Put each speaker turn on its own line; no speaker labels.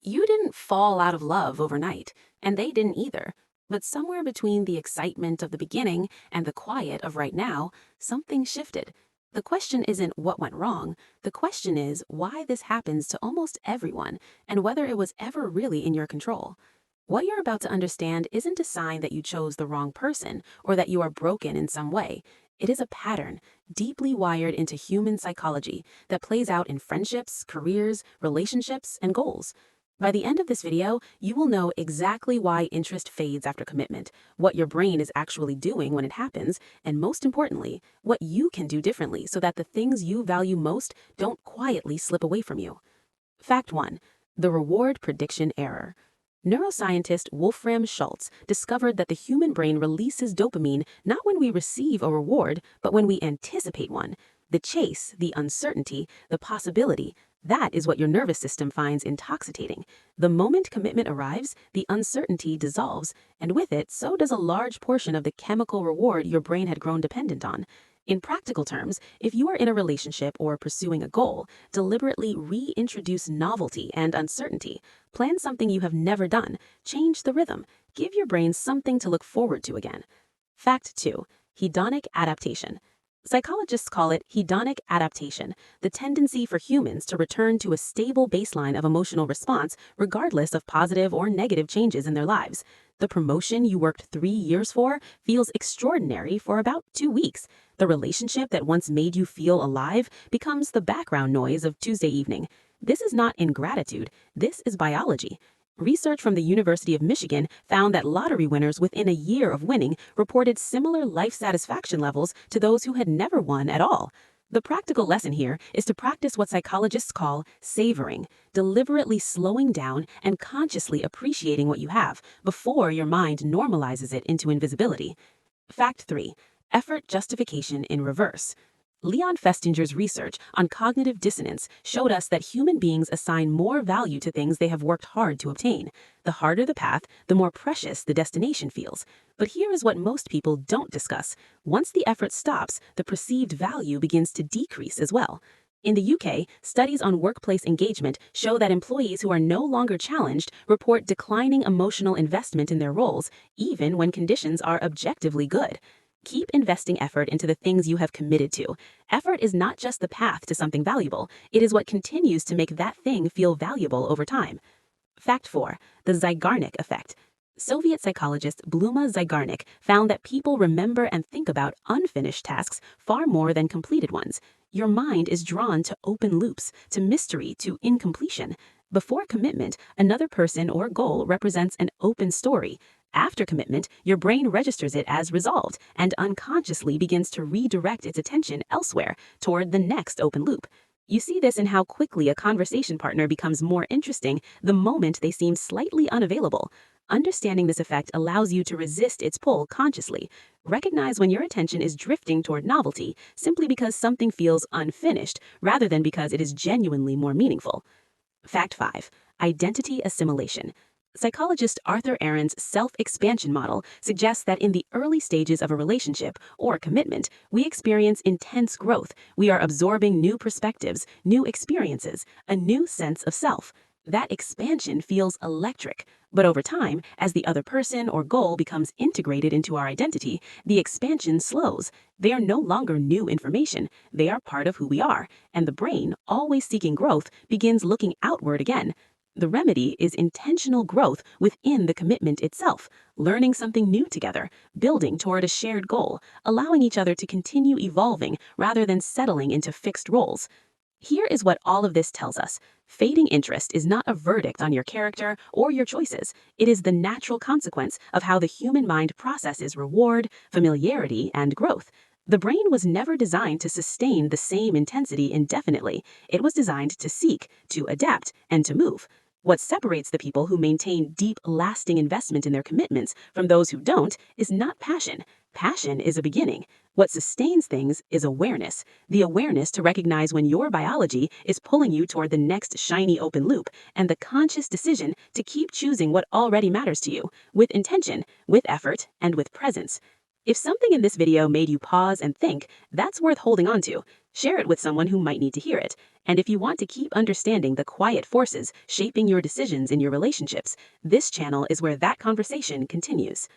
You didn't fall out of love overnight, and they didn't either. But somewhere between the excitement of the beginning and the quiet of right now, something shifted. The question isn't what went wrong. The question is why this happens to almost everyone and whether it was ever really in your control. What you're about to understand isn't a sign that you chose the wrong person or that you are broken in some way. It is a pattern, deeply wired into human psychology, that plays out in friendships, careers, relationships, and goals. By the end of this video, you will know exactly why interest fades after commitment, what your brain is actually doing when it happens, and most importantly, what you can do differently so that the things you value most don't quietly slip away from you. Fact 1. The reward prediction error. Neuroscientist Wolfram Schultz discovered that the human brain releases dopamine not when we receive a reward, but when we anticipate one. The chase, the uncertainty, the possibility, that is what your nervous system finds intoxicating. The moment commitment arrives, the uncertainty dissolves, and with it, so does a large portion of the chemical reward your brain had grown dependent on. In practical terms, if you are in a relationship or pursuing a goal, deliberately reintroduce novelty and uncertainty. Plan something you have never done. Change the rhythm. Give your brain something to look forward to again. Fact 2. Hedonic Adaptation. Psychologists call it hedonic adaptation, the tendency for humans to return to a stable baseline of emotional response regardless of positive or negative changes in their lives. The promotion you worked 3 years for feels extraordinary for about 2 weeks. The relationship that once made you feel alive becomes the background noise of Tuesday evening. This is not ingratitude, this is biology. Research from the University of Michigan found that lottery winners within a year of winning reported similar life satisfaction levels to those who had never won at all. The practical lesson here is to practice what psychologists call savoring, deliberately slowing down and consciously appreciating what you have before your mind normalizes it into invisibility. Fact 3. Effort justification in reverse. Leon Festinger's research on cognitive dissonance showed us that human beings assign more value to things they have worked hard to obtain. The harder the path, the more precious the destination feels. But here is what most people don't discuss. Once the effort stops, the perceived value begins to decrease as well. In the UK, studies on workplace engagement show that employees who are no longer challenged report declining emotional investment in their roles, even when conditions are objectively good. Keep investing effort into the things you have committed to. Effort is not just the path to something valuable, it is what continues to make that thing feel valuable over time. Fact 4. The Zeigarnik Effect. Soviet psychologist Bluma Zeigarnik found that people remember and think about unfinished tasks far more than completed ones. Your mind is drawn to open loops, to mystery, to incompletion. Before commitment, another person or goal represents an open story. After commitment, your brain registers it as resolved and unconsciously begins to redirect its attention elsewhere toward the next open loop. You see this in how quickly a conversation partner becomes more interesting the moment they seem slightly unavailable. Understanding this effect allows you to resist its pull consciously. Recognize when your attention is drifting toward novelty simply because something feels unfinished rather than because it is genuinely more meaningful. Fact 5. Identity assimilation. Psychologist Arthur Aaron's self-expansion model suggests that in the early stages of a relationship or commitment, we experience intense growth. We are absorbing new perspectives, new experiences, a new sense of self. That expansion feels electric. But over time, as the other person or goal becomes integrated into our identity, the expansion slows. They are no longer new information. They are part of who we are. And the brain, always seeking growth, begins looking outward again. The remedy is intentional growth within the commitment itself, learning something new together, building toward a shared goal, allowing each other to continue evolving rather than settling into fixed roles. Here is what all of this tells us. Fading interest is not a verdict on your character or your choices. It is the natural consequence of how the human mind processes reward, familiarity, and growth. The brain was never designed to sustain the same intensity indefinitely. It was designed to seek, to adapt, and to move. What separates the people who maintain deep, lasting investment in their commitments from those who don't is not passion. Passion is a beginning. What sustains things is awareness. The awareness to recognize when your biology is pulling you toward the next shiny open loop, and the conscious decision to keep choosing what already matters to you, with intention, with effort, and with presence. If something in this video made you pause and think, that's worth holding on to. Share it with someone who might need to hear it. And if you want to keep understanding the quiet forces shaping your decisions in your relationships, this channel is where that conversation continues.